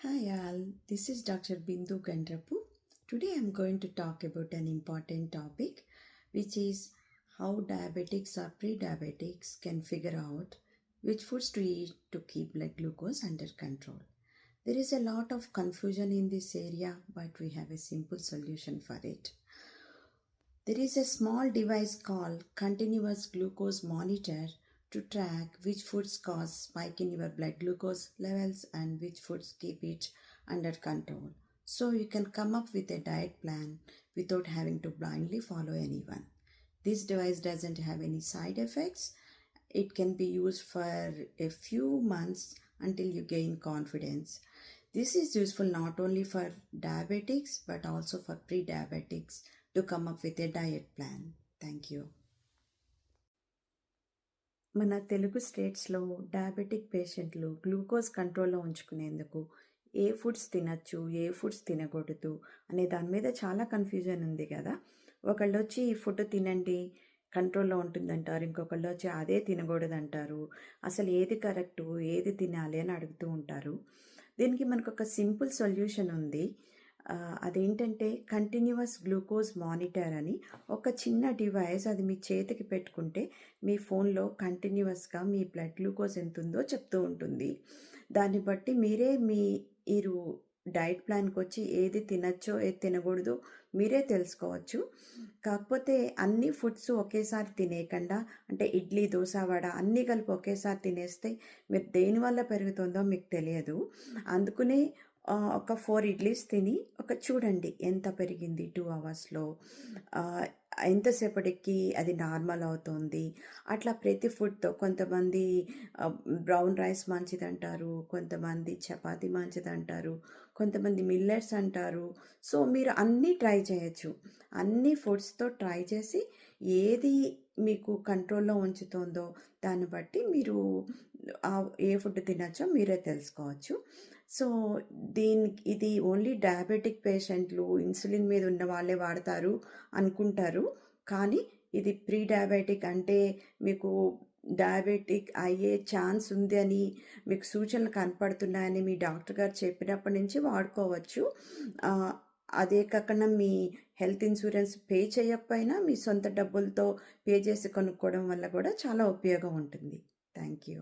Hi all, this is Dr. Bindu Gandrapu. Today I'm going to talk about an important topic which is how diabetics or pre-diabetics can figure out which foods to eat to keep blood glucose under control. There is a lot of confusion in this area, but we have a simple solution for it. There is a small device called continuous glucose monitor to track which foods cause spike in your blood glucose levels and which foods keep it under control. So you can come up with a diet plan without having to blindly follow anyone. This device doesn't have any side effects. It can be used for a few months until you gain confidence. This is useful not only for diabetics but also for pre-diabetics to come up with a diet plan. Thank you. మన తెలుగు స్టేట్స్లో diabetic పేషెంట్లు glucose కంట్రోల్లో ఉంచుకునేందుకు ఏ foods తినచ్చు, ఏ foods తినకూడదు అనే దాని మీద చాలా కన్ఫ్యూజన్ ఉంది కదా. ఒకళ్ళు వచ్చి ఈ ఫుడ్ తినండి కంట్రోల్లో ఉంటుందంటారు, ఇంకొకళ్ళు వచ్చి అదే తినకూడదు అంటారు. అసలు ఏది కరెక్టు, ఏది తినాలి అని అడుగుతూ ఉంటారు. దీనికి మనకు ఒక సింపుల్ సొల్యూషన్ ఉంది. అదేంటంటే కంటిన్యూస్ గ్లూకోజ్ మానిటర్ అని ఒక చిన్న డివైస్. అది మీ చేతికి పెట్టుకుంటే మీ ఫోన్లో కంటిన్యూస్గా మీ బ్లడ్ గ్లూకోజ్ ఎంత ఉందో చెప్తూ ఉంటుంది. దాన్ని బట్టి మీరు డైట్ ప్లాన్కి వచ్చి ఏది తినచ్చో ఏది తినకూడదో మీరే తెలుసుకోవచ్చు. కాకపోతే అన్ని ఫుడ్స్ ఒకేసారి తినేయకుండా, అంటే ఇడ్లీ, దోశ, వడ అన్నీ కలిపి ఒకేసారి తినేస్తే మీరు దేనివల్ల పెరుగుతుందో మీకు తెలియదు. అందుకనే ఒక 4 ఇడ్లీస్ తిని చూడండి ఎంత పెరిగింది 2 అవర్స్లో, ఎంతసేపటికి అది నార్మల్ అవుతుంది. అట్లా ప్రతి ఫుడ్తో కొంతమంది బ్రౌన్ రైస్ మంచిదంటారు, కొంతమంది చపాతీ మంచిదంటారు, కొంతమంది మిల్లెట్స్ అంటారు. సో మీరు అన్నీ ట్రై చేయొచ్చు. అన్ని ఫుడ్స్తో ట్రై చేసి ఏది మీకు కంట్రోల్లో ఉంచుతుందో దాన్ని బట్టి మీరు ఏ ఫుడ్ తినచ్చో మీరే తెలుసుకోవచ్చు. సో ఇది ఓన్లీ డయాబెటిక్ పేషెంట్లు, ఇన్సులిన్ మీద ఉన్న వాళ్ళే వాడతారు అనుకుంటారు. కానీ ఇది ప్రీ డయాబెటిక్, అంటే మీకు డయాబెటిక్ అయ్యే ఛాన్స్ ఉంది అని మీకు సూచనలు కనపడుతున్నాయని మీ డాక్టర్ గారు చెప్పినప్పటి నుంచి వాడుకోవచ్చు. అదే కాకుండా మీ హెల్త్ ఇన్సూరెన్స్ పే చేయకపోయినా మీ సొంత డబ్బులతో పే చేసి కొనుక్కోవడం వల్ల కూడా చాలా ఉపయోగం ఉంటుంది. Thank you.